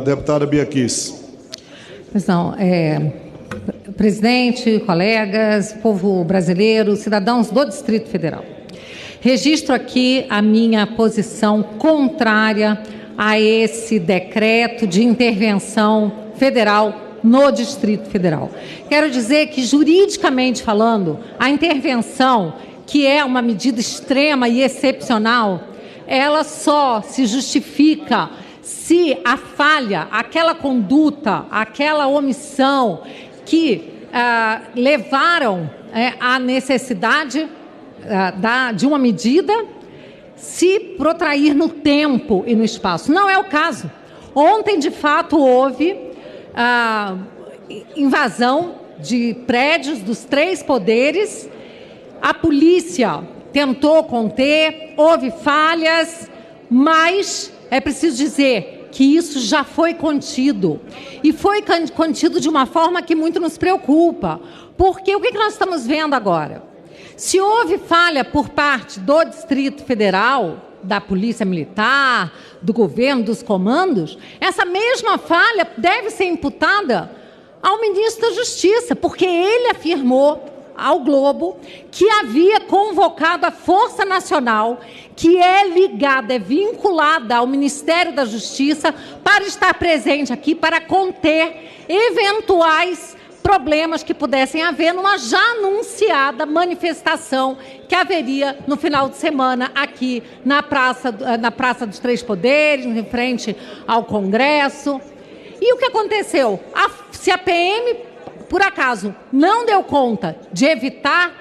Deputada Bia Kiss. Não, presidente, colegas, povo brasileiro, cidadãos do Distrito Federal. Registro aqui a minha posição contrária a esse decreto de intervenção federal no Distrito Federal. Quero dizer que, juridicamente falando, a intervenção, que é uma medida extrema e excepcional, ela só se justifica se a falha, aquela conduta, aquela omissão que levaram à necessidade de uma medida se protrair no tempo e no espaço. Não é o caso. Ontem, de fato, houve invasão de prédios dos 3 poderes. A polícia tentou conter, houve falhas, mas é preciso dizer que isso já foi contido. E foi contido de uma forma que muito nos preocupa. Porque o que nós estamos vendo agora? Se houve falha por parte do Distrito Federal, da Polícia Militar, do governo, dos comandos, essa mesma falha deve ser imputada ao ministro da Justiça, porque ele afirmou ao Globo que havia convocado a Força Nacional, que é ligada, é vinculada ao Ministério da Justiça, para estar presente aqui, para conter eventuais problemas que pudessem haver numa já anunciada manifestação que haveria no final de semana aqui na Praça dos 3 Poderes, em frente ao Congresso. E o que aconteceu? Se a PM, por acaso, não deu conta de evitar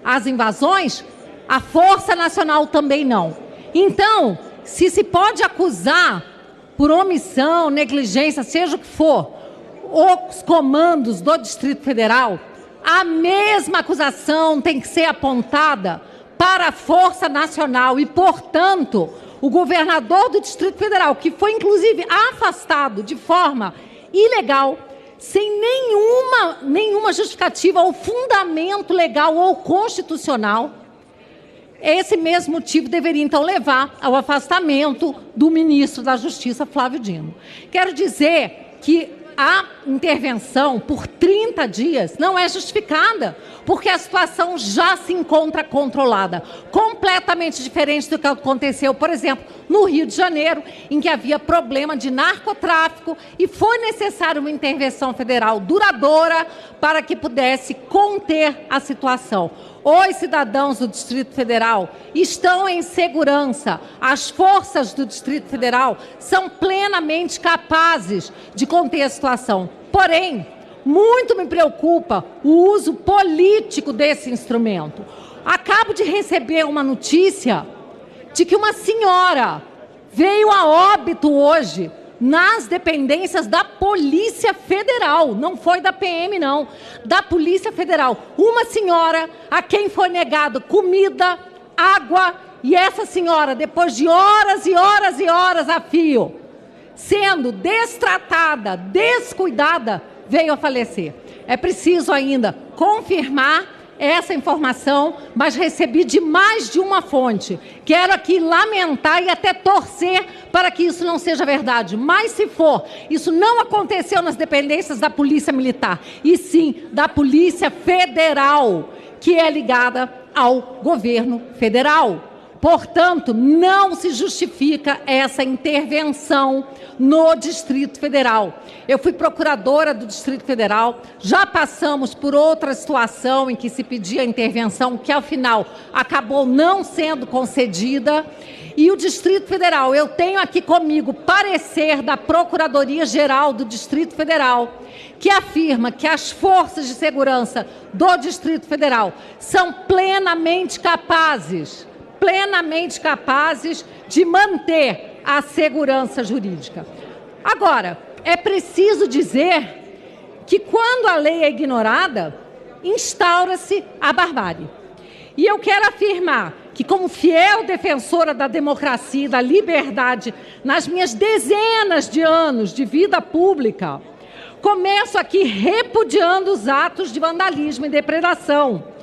as invasões, a Força Nacional também não. Então, se pode acusar por omissão, negligência, seja o que for, os comandos do Distrito Federal, a mesma acusação tem que ser apontada para a Força Nacional e, portanto, o governador do Distrito Federal, que foi, inclusive, afastado de forma ilegal, sem nenhuma justificativa ou fundamento legal ou constitucional, esse mesmo motivo deveria, então, levar ao afastamento do ministro da Justiça, Flávio Dino. Quero dizer que a intervenção por 30 dias não é justificada, porque a situação já se encontra controlada. Completamente diferente do que aconteceu, por exemplo, no Rio de Janeiro, em que havia problema de narcotráfico e foi necessária uma intervenção federal duradoura para que pudesse conter a situação. Os cidadãos do Distrito Federal estão em segurança. As forças do Distrito Federal são plenamente capazes de conter a situação. Porém, muito me preocupa o uso político desse instrumento. Acabo de receber uma notícia de que uma senhora veio a óbito hoje nas dependências da Polícia Federal, não foi da PM, não, da Polícia Federal. Uma senhora a quem foi negado comida, água, e essa senhora, depois de horas e horas e horas a fio, sendo destratada, descuidada, veio a falecer. É preciso ainda confirmar essa informação, mas recebi de mais de uma fonte. Quero aqui lamentar e até torcer para que isso não seja verdade. Mas se for, isso não aconteceu nas dependências da Polícia Militar, e sim da Polícia Federal, que é ligada ao governo federal. Portanto, não se justifica essa intervenção no Distrito Federal. Eu fui procuradora do Distrito Federal, já passamos por outra situação em que se pedia intervenção, que ao final acabou não sendo concedida. E o Distrito Federal, eu tenho aqui comigo parecer da Procuradoria-Geral do Distrito Federal, que afirma que as forças de segurança do Distrito Federal são plenamente capazes de manter a segurança jurídica. Agora, é preciso dizer que quando a lei é ignorada, instaura-se a barbárie. E eu quero afirmar que, como fiel defensora da democracia e da liberdade nas minhas dezenas de anos de vida pública, começo aqui repudiando os atos de vandalismo e depredação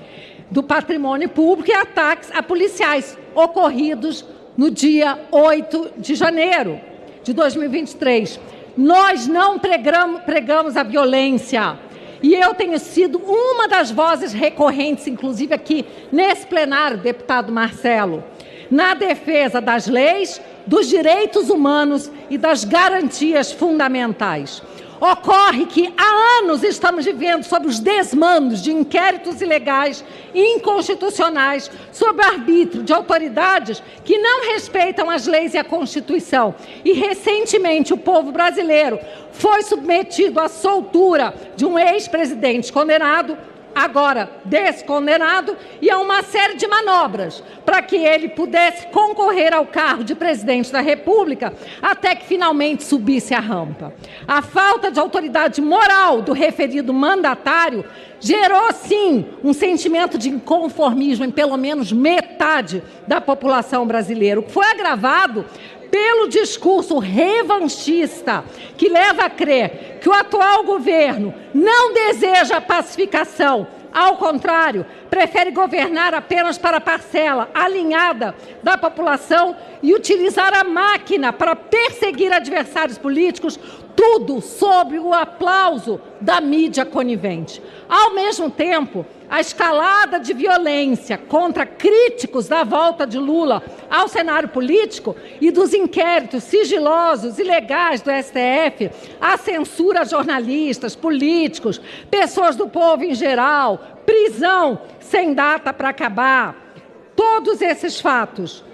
do patrimônio público e ataques a policiais ocorridos no dia 8 de janeiro. de 2023. Nós não pregamos a violência. E eu tenho sido uma das vozes recorrentes, inclusive aqui nesse plenário, deputado Marcelo, na defesa das leis, dos direitos humanos e das garantias fundamentais. Ocorre que há anos estamos vivendo sob os desmandos de inquéritos ilegais e inconstitucionais sob o arbítrio de autoridades que não respeitam as leis e a Constituição. E, recentemente, o povo brasileiro foi submetido à soltura de um ex-presidente condenado, agora descondenado, e a uma série de manobras para que ele pudesse concorrer ao cargo de presidente da República até que finalmente subisse a rampa. A falta de autoridade moral do referido mandatário gerou, sim, um sentimento de inconformismo em pelo menos metade da população brasileira, o que foi agravado pelo discurso revanchista, que leva a crer que o atual governo não deseja a pacificação, ao contrário, prefere governar apenas para a parcela alinhada da população e utilizar a máquina para perseguir adversários políticos, tudo sob o aplauso da mídia conivente. Ao mesmo tempo, a escalada de violência contra críticos da volta de Lula ao cenário político e dos inquéritos sigilosos e legais do STF, a censura a jornalistas, políticos, pessoas do povo em geral, prisão sem data para acabar. Todos esses fatos,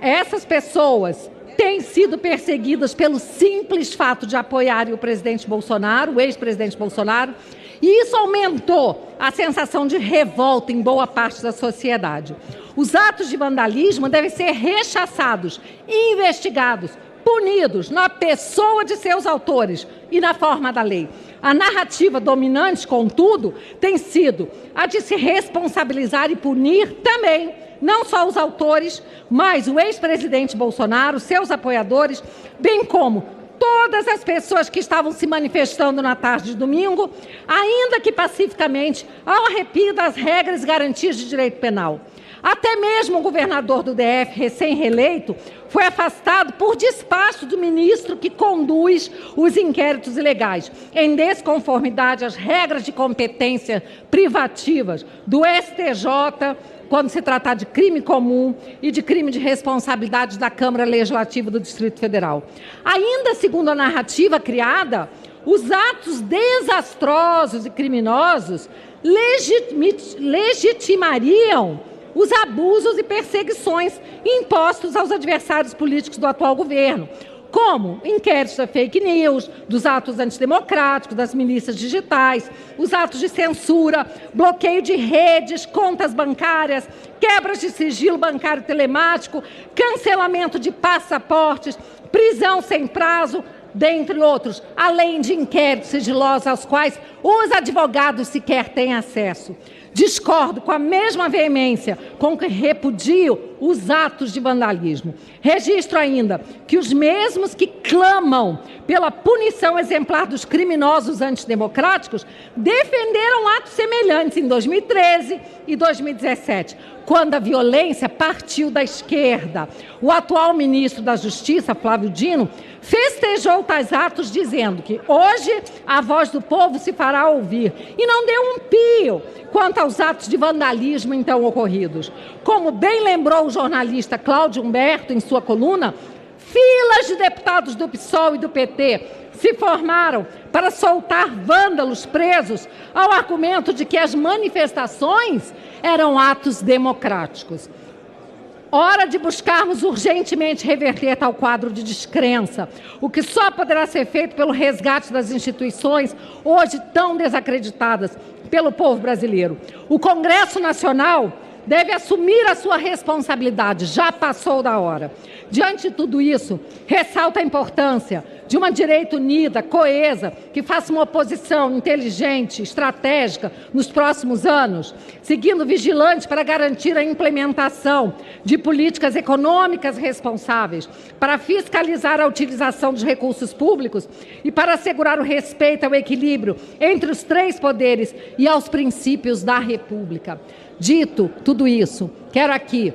essas pessoas têm sido perseguidas pelo simples fato de apoiarem o presidente Bolsonaro, o ex-presidente Bolsonaro, e isso aumentou a sensação de revolta em boa parte da sociedade. Os atos de vandalismo devem ser rechaçados, investigados, punidos na pessoa de seus autores e na forma da lei. A narrativa dominante, contudo, tem sido a de se responsabilizar e punir também, não só os autores, mas o ex-presidente Bolsonaro, seus apoiadores, bem como todas as pessoas que estavam se manifestando na tarde de domingo, ainda que pacificamente, ao arrepio das regras e garantias de direito penal. Até mesmo o governador do DF, recém-reeleito, foi afastado por despacho do ministro que conduz os inquéritos ilegais, em desconformidade às regras de competência privativas do STJ, quando se tratar de crime comum e de crime de responsabilidade da Câmara Legislativa do Distrito Federal. Ainda segundo a narrativa criada, os atos desastrosos e criminosos legitimariam os abusos e perseguições impostos aos adversários políticos do atual governo, como inquéritos da fake news, dos atos antidemocráticos, das milícias digitais, os atos de censura, bloqueio de redes, contas bancárias, quebras de sigilo bancário telemático, cancelamento de passaportes, prisão sem prazo, dentre outros, além de inquéritos sigilosos aos quais os advogados sequer têm acesso. Discordo com a mesma veemência com que repudio os atos de vandalismo. Registro ainda que os mesmos que clamam pela punição exemplar dos criminosos antidemocráticos defenderam atos semelhantes em 2013 e 2017, quando a violência partiu da esquerda. O atual ministro da Justiça, Flávio Dino, festejou tais atos dizendo que hoje a voz do povo se fará ouvir e não deu um pio quanto aos atos de vandalismo então ocorridos. Como bem lembrou o jornalista Cláudio Humberto em sua coluna, filas de deputados do PSOL e do PT se formaram para soltar vândalos presos ao argumento de que as manifestações eram atos democráticos. Hora de buscarmos urgentemente reverter tal quadro de descrença, o que só poderá ser feito pelo resgate das instituições hoje tão desacreditadas pelo povo brasileiro. O Congresso Nacional deve assumir a sua responsabilidade, já passou da hora. Diante de tudo isso, ressalta a importância de uma direita unida, coesa, que faça uma oposição inteligente, estratégica nos próximos anos, seguindo vigilante para garantir a implementação de políticas econômicas responsáveis, para fiscalizar a utilização dos recursos públicos e para assegurar o respeito ao equilíbrio entre os três poderes e aos princípios da República. Dito tudo isso, quero aqui,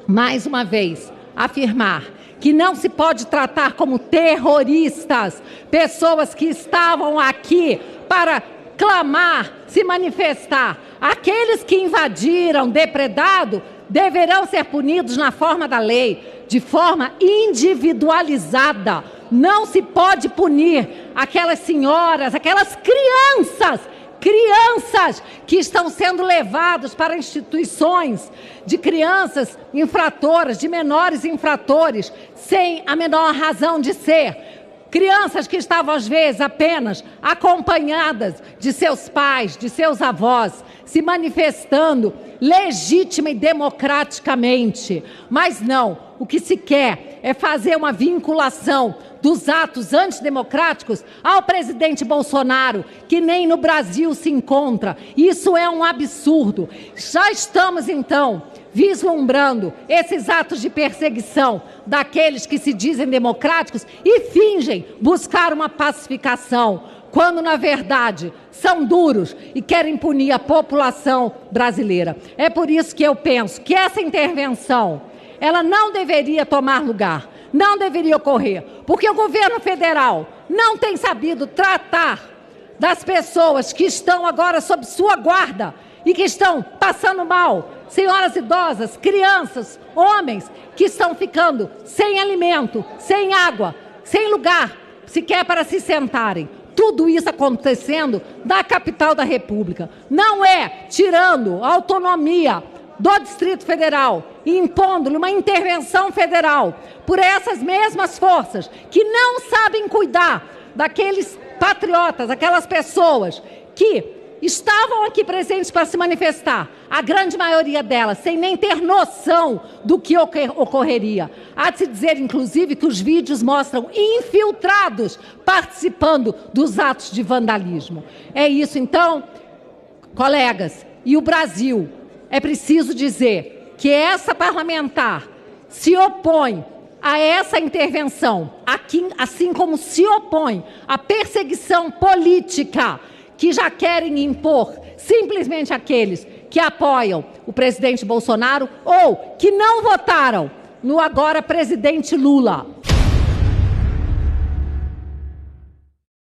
mais uma vez, afirmar que não se pode tratar como terroristas, pessoas que estavam aqui para clamar, se manifestar. Aqueles que invadiram, depredado, deverão ser punidos na forma da lei, de forma individualizada. Não se pode punir aquelas senhoras, aquelas crianças que estão sendo levados para instituições de crianças infratoras, de menores infratores, sem a menor razão de ser. Crianças que estavam, às vezes, apenas acompanhadas de seus pais, de seus avós, se manifestando legítima e democraticamente. Mas não, o que se quer é fazer uma vinculação dos atos antidemocráticos ao presidente Bolsonaro, que nem no Brasil se encontra. Isso é um absurdo. Já estamos, então, vislumbrando esses atos de perseguição daqueles que se dizem democráticos e fingem buscar uma pacificação, quando, na verdade, são duros e querem punir a população brasileira. É por isso que eu penso que essa intervenção, ela não deveria tomar lugar, não deveria ocorrer, porque o governo federal não tem sabido tratar das pessoas que estão agora sob sua guarda e que estão passando mal, senhoras idosas, crianças, homens que estão ficando sem alimento, sem água, sem lugar sequer para se sentarem. Tudo isso acontecendo na capital da República. Não é tirando a autonomia do Distrito Federal e impondo-lhe uma intervenção federal por essas mesmas forças que não sabem cuidar daqueles patriotas, aquelas pessoas que estavam aqui presentes para se manifestar, a grande maioria delas sem nem ter noção do que ocorreria. Há de se dizer, inclusive, que os vídeos mostram infiltrados participando dos atos de vandalismo. É isso, então, colegas, e o Brasil, é preciso dizer que essa parlamentar se opõe a essa intervenção, assim como se opõe à perseguição política que já querem impor simplesmente aqueles que apoiam o presidente Bolsonaro ou que não votaram no agora presidente Lula.